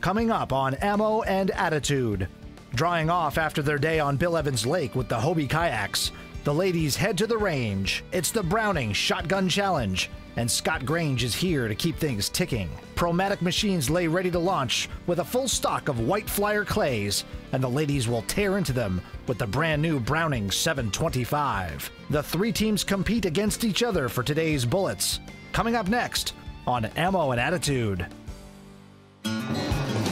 coming up on Ammo and Attitude. Drawing off after their day on Bill Evans Lake with the Hobie kayaks, the ladies head to the range. It's the Browning Shotgun Challenge, and Scott Grange is here to keep things ticking. Promatic machines lay ready to launch with a full stock of white flyer clays, and the ladies will tear into them with the brand new Browning 725. The three teams compete against each other for today's bullets. Coming up next on Ammo and Attitude.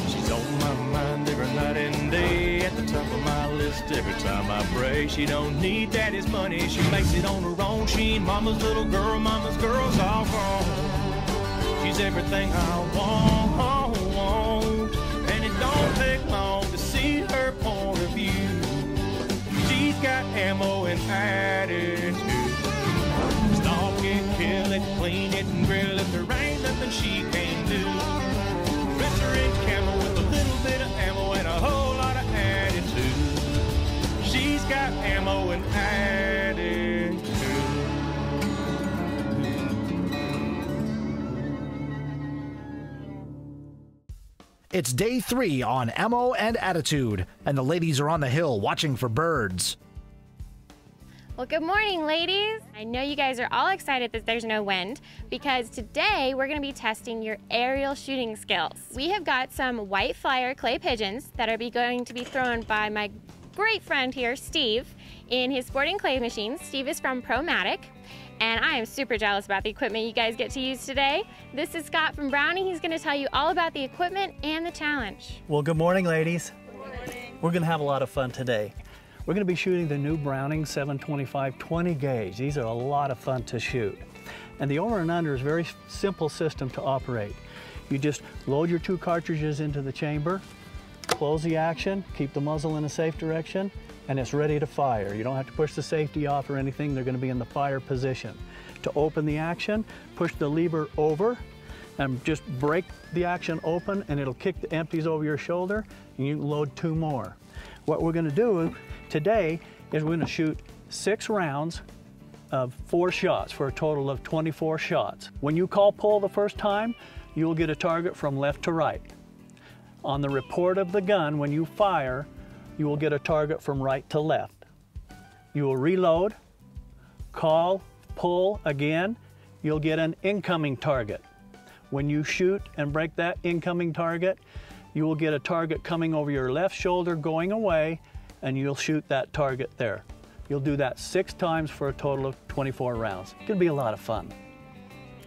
She's on my mind every night and day, at the top of my list every time I pray. She don't need daddy's money, she makes it on her own. She ain't mama's little girl, mama's girl's all grown. She's everything I want, and it don't take long to see her point of view. She's got ammo and attitude. Stalk it, kill it, clean it, and grill it. There ain't nothing she can't do. Dress her in camo with a little bit of ammo and a whole lot of attitude. She's got ammo and attitude. It's day 3 on Ammo and Attitude, and the ladies are on the hill watching for birds. Well, good morning, ladies. I know you guys are all excited that there's no wind, because today we're going to be testing your aerial shooting skills. We have got some white flyer clay pigeons that are going to be thrown by my great friend here, Steve, in his sporting clay machines. Steve is from Promatic, and I am super jealous about the equipment you guys get to use today. This is Scott from Browning. He's going to tell you all about the equipment and the challenge. Well, good morning, ladies. Good morning. We're going to have a lot of fun today. We're going to be shooting the new Browning 725 20 gauge. These are a lot of fun to shoot. And the over and under is a very simple system to operate. You just load your 2 cartridges into the chamber, close the action, keep the muzzle in a safe direction, and it's ready to fire. You don't have to push the safety off or anything. They're going to be in the fire position. To open the action, push the lever over and just break the action open, and it'll kick the empties over your shoulder, and you can load 2 more. What we're going to do today is we're going to shoot 6 rounds of 4 shots for a total of 24 shots. When you call pull the first time, you will get a target from left to right. On the report of the gun, when you fire, you will get a target from right to left. You will reload, call, pull again, you'll get an incoming target. When you shoot and break that incoming target, you will get a target coming over your left shoulder going away, and you'll shoot that target there. You'll do that 6 times for a total of 24 rounds. It's gonna be a lot of fun.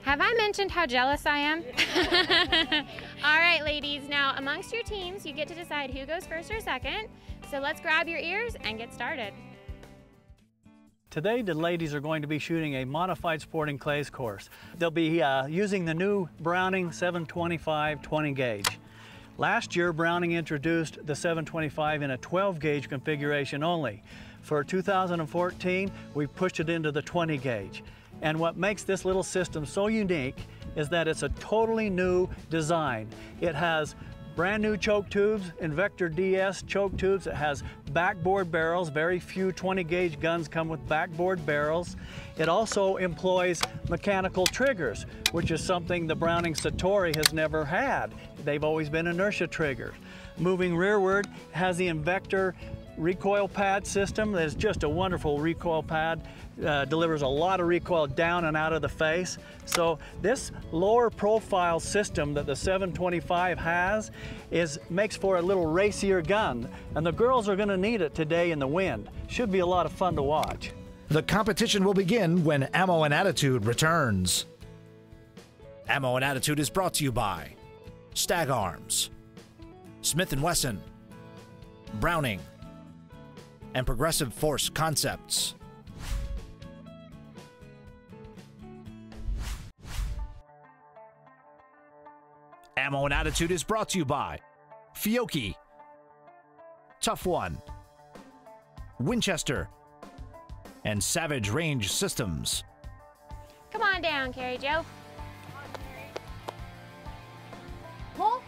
Have I mentioned how jealous I am? All right, ladies, now amongst your teams, you get to decide who goes first or second. So let's grab your ears and get started. Today, the ladies are going to be shooting a modified sporting clays course. They'll be using the new Browning 725 20 gauge. Last year, Browning introduced the 725 in a 12 gauge configuration only. For 2014, we pushed it into the 20 gauge. And what makes this little system so unique is that it's a totally new design. It has brand new choke tubes, Invector DS choke tubes. It has backboard barrels. Very few 20 gauge guns come with backboard barrels. It also employs mechanical triggers, which is something the Browning Satori has never had. They've always been inertia triggers. Moving rearward, has the Invector recoil pad system. That is just a wonderful recoil pad. Delivers a lot of recoil down and out of the face. So this lower profile system that the 725 has makes for a little racier gun, and the girls are going to need it today in the wind. Should be a lot of fun to watch. The competition will begin when Ammo and Attitude returns. Ammo and Attitude is brought to you by Stag Arms, Smith & Wesson, Browning, and Progressive Force Concepts. Ammo and Attitude is brought to you by Fiocchi, Tough One, Winchester, and Savage Range Systems. Come on down, Carrie Jo. Pull.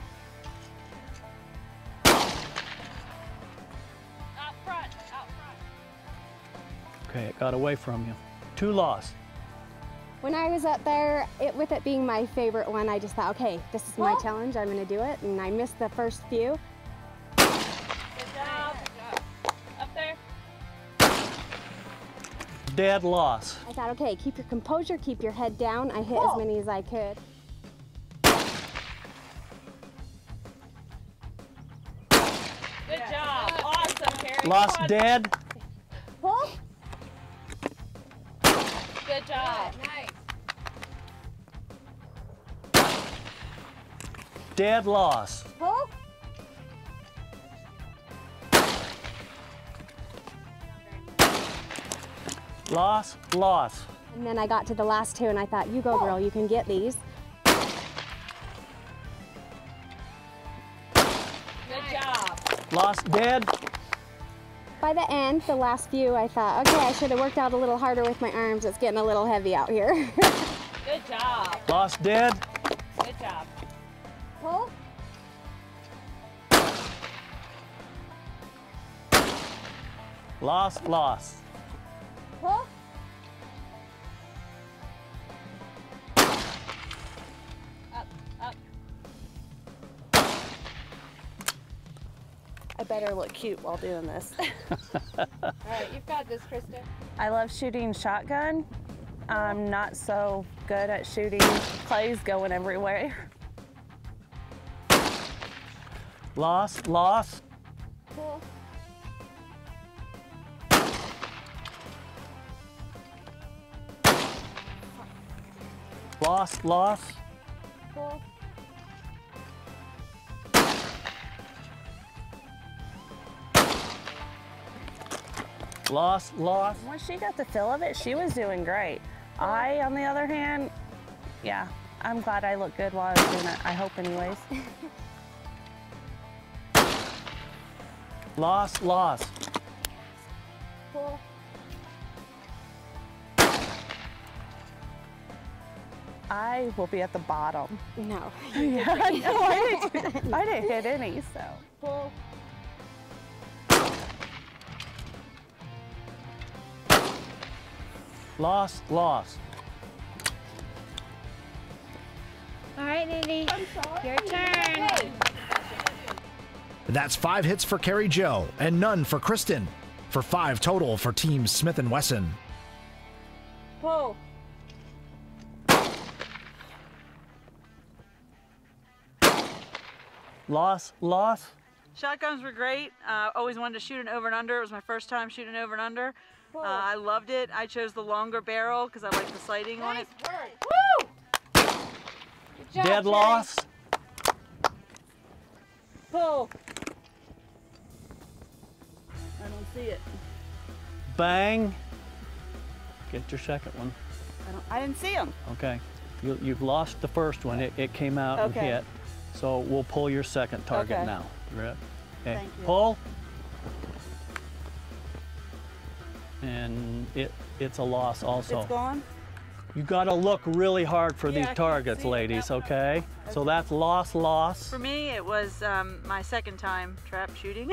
Out front, out front. Okay, it got away from you. 2 loss. When I was up there, with it being my favorite one, I just thought, okay, this is my challenge. I'm going to do it. And I missed the first few. Good job. Up there. Dead loss. I thought, okay, keep your composure, keep your head down. I hit as many as I could. Good job. Awesome, Carrie. Lost dead. Pull. Good job. Nice. Dead loss. Pull. Loss, loss. And then I got to the last two and I thought, you go girl, you can get these. Good job. Lost dead. By the end, the last few, I thought, okay, I should have worked out a little harder with my arms. It's getting a little heavy out here. Good job. Lost dead. Good job. Pull. Lost, loss. Pull. Up, up. I better look cute while doing this. All right, you've got this, Krista. I love shooting shotgun. I'm not so good at shooting clays going everywhere. Loss, loss. Pull. Loss, loss. Pull. Loss, loss. Once she got the feel of it, she was doing great. I, on the other hand, yeah, I'm glad I looked good while I was doing it. I hope anyways. Loss, loss. Pull. I will be at the bottom. No. Yeah, I know. I didn't hit any, so. Pull. Loss, loss. All right, Mindy. Your turn. That's 5 hits for Carrie Jo and none for Kristen, for 5 total for Team Smith and Wesson. Pull. Loss, loss. Shotguns were great. Always wanted to shoot an over and under. It was my first time shooting over and under. I loved it. I chose the longer barrel because I like the sighting on it. Woo! Good job, Dead Carrie. loss. Pull. I don't see it. Bang. Get your second one. I didn't see them. Okay. You've lost the first one. It came out and Okay. hit. So we'll pull your second target Okay. now. You ready? Okay. Thank you. Pull. And it's a loss also. It's gone. You got to look really hard for Yeah, I these can't targets, see it. ladies, okay? So that's loss, loss. For me, it was my second time trap shooting.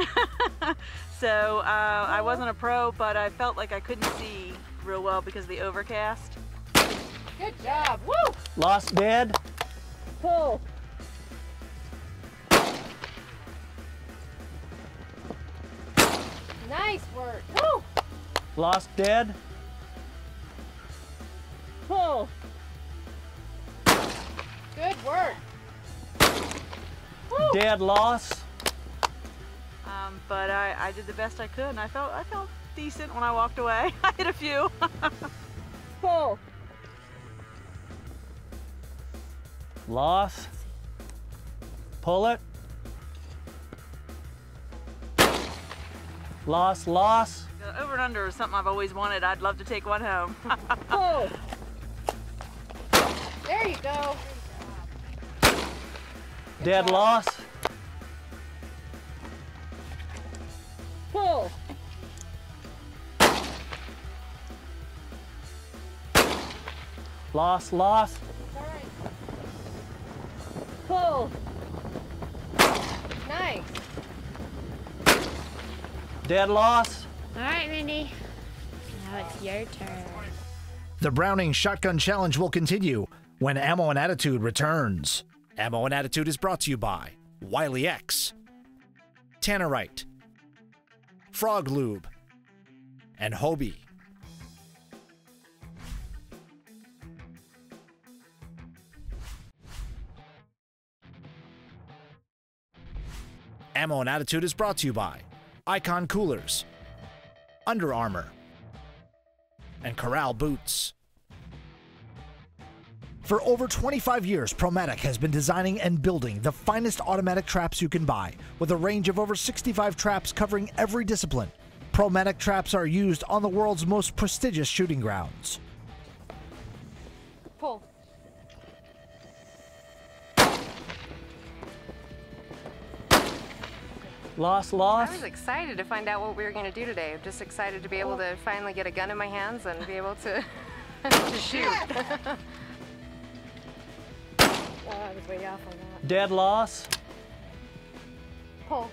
So I wasn't a pro, but I felt like I couldn't see real well because of the overcast. Good job. Woo! Loss dead. Pull. Nice work. Woo! Loss dead. Pull. Good work. Dead loss. But I did the best I could, and I felt decent when I walked away. I hit a few. Pull. Loss. Pull it. Loss, loss. Over and under is something I've always wanted. I'd love to take one home. Pull. There you go. Dead loss. Pull. Loss, loss. All right. Pull. Nice. Dead loss. All right, Mindy. Now it's your turn. The Browning Shotgun Challenge will continue when Ammo and Attitude returns. Ammo and Attitude is brought to you by Wiley X, Tannerite, Frog Lube, and Hobie. Ammo and Attitude is brought to you by Icon Coolers, Under Armour, and Corral Boots. For over 25 years, Promatic has been designing and building the finest automatic traps you can buy, with a range of over 65 traps covering every discipline. Promatic traps are used on the world's most prestigious shooting grounds. Pull. Loss. I was excited to find out what we were going to do today. I'm just excited to be able to finally get a gun in my hands and be able to, to shoot. I was way off on that. Dead loss. Pull.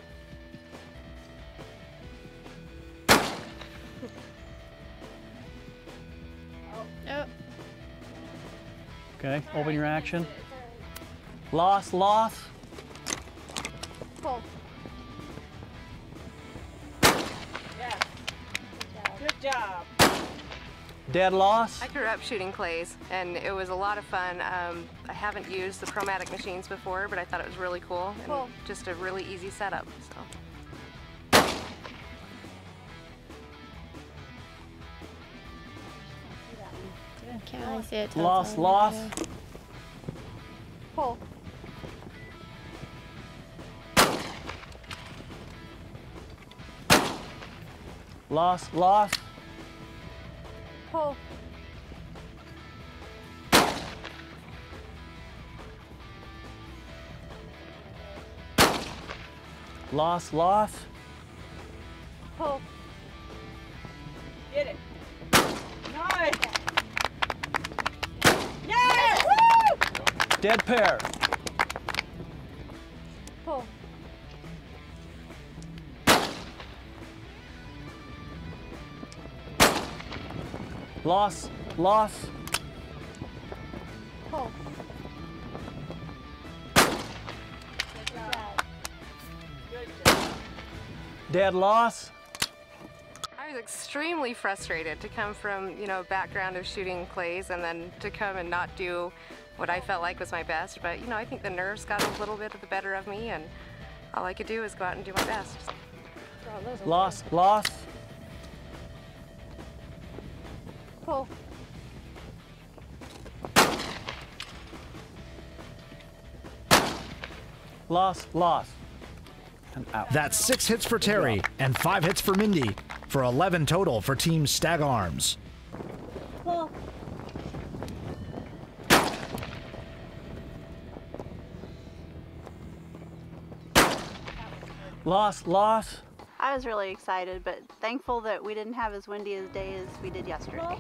Oh. Okay, open your action. Loss. Pull. Good job. Dead loss. I grew up shooting clays, and it was a lot of fun. I haven't used the Promatic machines before, but I thought it was really cool and Cool. just a really easy setup. So. Can't really see it. Loss. Pull. Loss. Pull. Loss. Pull. Get it. Nice. Yes! Woo! Dead pair. Pull. Loss. Pull. Dead loss. I was extremely frustrated to come from, a background of shooting clays and then to come and not do what I felt like was my best. But, I think the nerves got a little bit of the better of me, and all I could do was go out and do my best. Loss. Pull. Loss. And out. That's 6 hits for Terry and 5 hits for Mindy, for 11 total for Team Stag Arms. Pull. Loss. I was really excited, but thankful that we didn't have as windy a day as we did yesterday.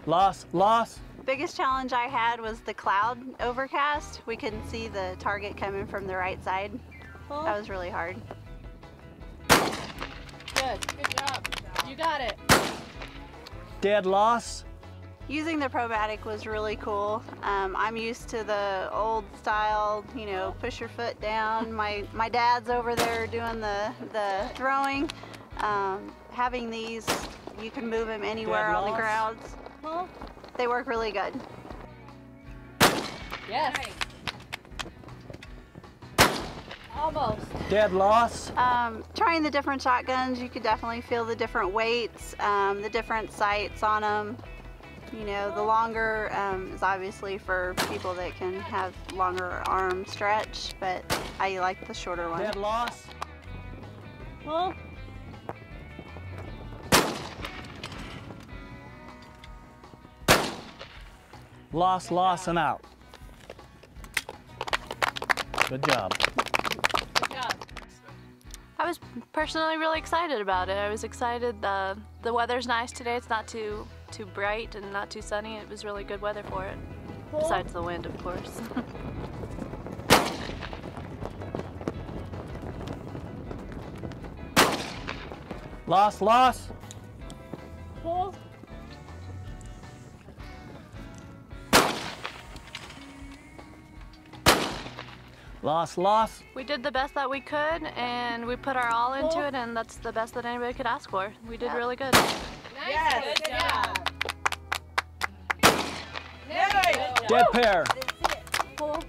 Loss. Biggest challenge I had was the cloud overcast. We couldn't see the target coming from the right side. That was really hard. Good job. You got it. Dead loss. Using the Promatic was really cool. I'm used to the old style, push your foot down. My dad's over there doing the throwing. Having these, you can move them anywhere on the grounds. They work really good. Yes. Almost. Dead loss. Trying the different shotguns, you could definitely feel the different weights, the different sights on them. The longer is obviously for people that can have longer arm stretch, but I like the shorter one. Dead loss. Pull. Loss, and out. Good job. Good job. I was personally really excited about it. I was excited. The weather's nice today. It's not too bright and not too sunny. It was really good weather for it. Besides the wind, of course. Loss, loss. Pull. Loss, loss. We did the best that we could, and we put our all into it, and that's the best that anybody could ask for. We did really good. Yes. Good job. Dead pair. Pull.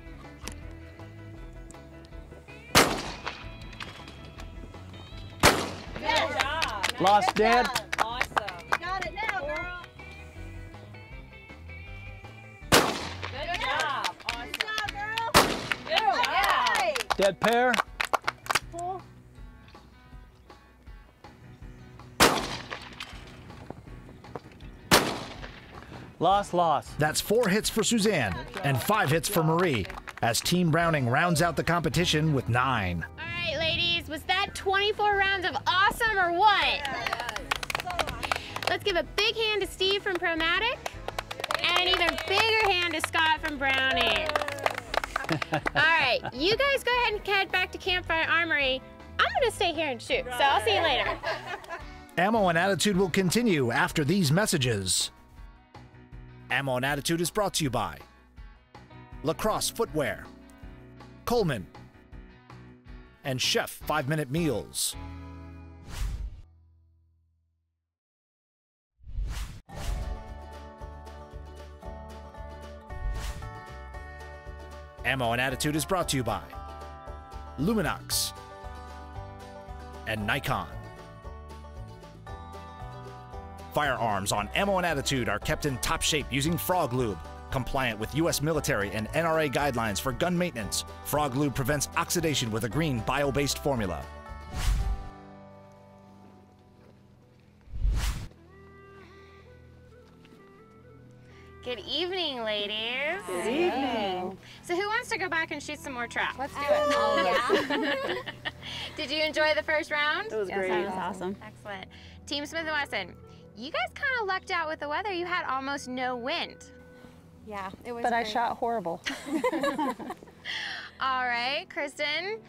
Good job. Lost, dead. Awesome. You got it now, girl. Good job. Awesome. Good job, girl. Good job. Dead pair. Pull. Loss, loss. That's 4 hits for Suzanne and 5 hits for Marie, as Team Browning rounds out the competition with 9. All right, ladies, was that 24 rounds of awesome or what? Let's give a big hand to Steve from Promatic and an even bigger hand to Scott from Browning. All right, you guys go ahead and head back to Campfire Armory. I'm gonna stay here and shoot, so I'll see you later. Ammo and Attitude will continue after these messages. Ammo and Attitude is brought to you by Lacrosse Footwear, Coleman, and Chef 5-Minute Meals. Ammo and Attitude is brought to you by Luminox and Nikon. Firearms on Ammo and Attitude are kept in top shape using Frog Lube, compliant with U.S. military and NRA guidelines for gun maintenance. Frog Lube prevents oxidation with a green bio-based formula. Good evening, ladies. Good evening. So who wants to go back and shoot some more traps? Let's do it. Yeah. Did you enjoy the first round? It was great. That was awesome. Excellent. Team Smith & Wesson, you guys kind of lucked out with the weather. You had almost no wind. Yeah, it was But I great. shot horrible. All right, Kristen,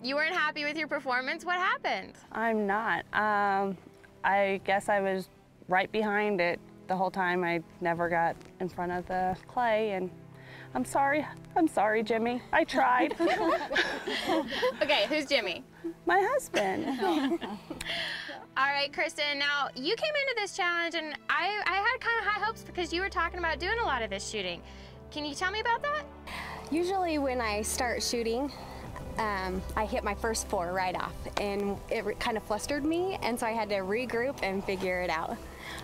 you weren't happy with your performance. What happened? I'm not. I guess I was right behind it the whole time. I never got in front of the clay, and I'm sorry. I'm sorry, Jimmy. I tried. Okay, who's Jimmy? My husband. All right, Kristen, now you came into this challenge and I had kind of high hopes because you were talking about doing a lot of this shooting. Can you tell me about that? Usually when I start shooting, I hit my first 4 right off, and it kind of flustered me, and so I had to regroup and figure it out.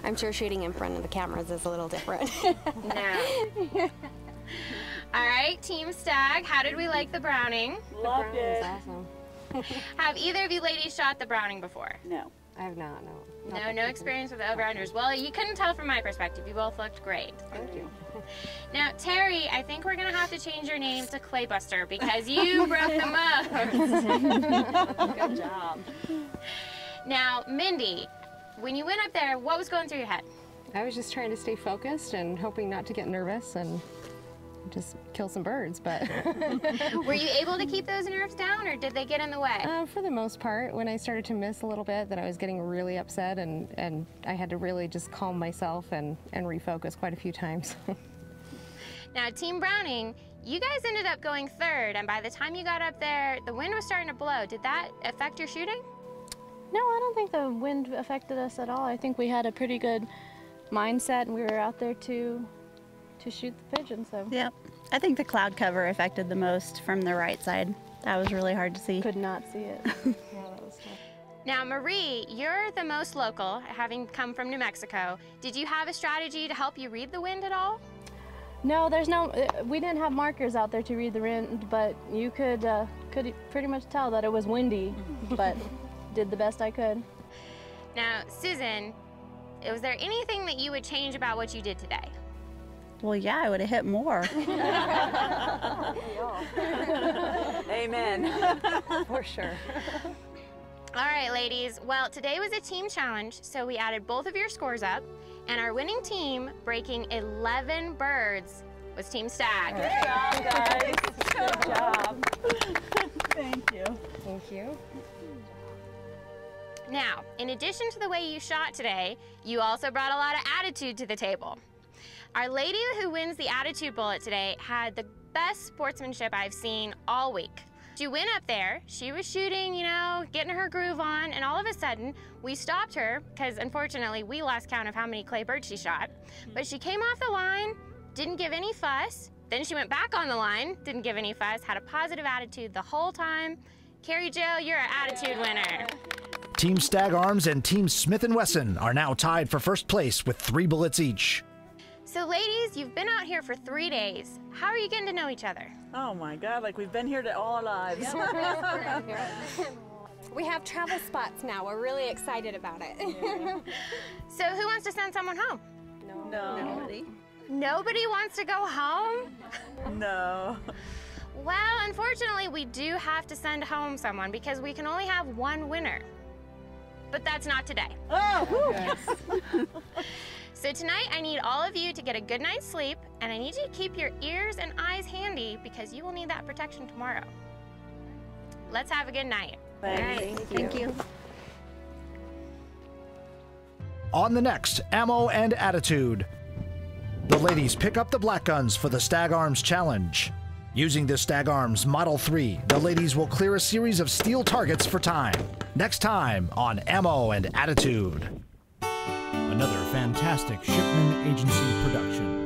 I'm sure shooting in front of the cameras is a little different. No. All right, Team Stag, how did we like the Browning? Loved it. Awesome. Have either of you ladies shot the Browning before? No. I have not, no. No experience with the over-unders. Well, you couldn't tell from my perspective. You both looked great. Thank you. Now, Terry, I think we're going to have to change your name to Claybuster because you broke the most. Good job. Now, Mindy, when you went up there, what was going through your head? I was just trying to stay focused and hoping not to get nervous and just kill some birds, but Were you able to keep those nerves down, or did they get in the way? for the most part, when I started to miss a little bit, then I was getting really upset, and I had to really just calm myself and refocus quite a few times. Now, Team Browning, you guys ended up going 3rd, and by the time you got up there, the wind was starting to blow. Did that affect your shooting? No, I don't think the wind affected us at all. I think we had a pretty good mindset, and we were out there to shoot the pigeon, so. Yep. I think the cloud cover affected the most from the right side. That was really hard to see. Could not see it. Yeah, that was tough. Now, Marie, you're the most local, having come from New Mexico. Did you have a strategy to help you read the wind at all? No, we didn't have markers out there to read the wind, but you could pretty much tell that it was windy, but did the best I could. Now, Susan, was there anything that you would change about what you did today? Well, yeah, I would have hit more. Amen. For sure. All right, ladies. Well, today was a team challenge, so we added both of your scores up, and our winning team, breaking 11 birds, was Team Stag. Good job, guys. Good job. Thank you. Thank you. Now, in addition to the way you shot today, you also brought a lot of attitude to the table. Our lady who wins the attitude bullet today had the best sportsmanship I've seen all week. She went up there, she was shooting, you know, getting her groove on, and all of a sudden, we stopped her, because unfortunately, we lost count of how many clay birds she shot. But she came off the line, didn't give any fuss, then she went back on the line, didn't give any fuss, had a positive attitude the whole time. Carrie Jo, you're an attitude winner. Team Stag Arms and Team Smith & Wesson are now tied for first place with 3 bullets each. So ladies, you've been out here for 3 days. How are you getting to know each other? Oh my God, like we've been here all our lives. We have travel spots now. We're really excited about it. So who wants to send someone home? No. Nobody. Nobody wants to go home? No. Well, unfortunately, we do have to send home someone because we can only have one winner. But that's not today. Oh, Yes. So tonight, I need all of you to get a good night's sleep, and I need you to keep your ears and eyes handy because you will need that protection tomorrow. Let's have a good night. Thank you. On the next Ammo and Attitude, the ladies pick up the black guns for the Stag Arms Challenge. Using the Stag Arms Model 3, the ladies will clear a series of steel targets for time. Next time on Ammo and Attitude. Another fantastic Shipman Agency production.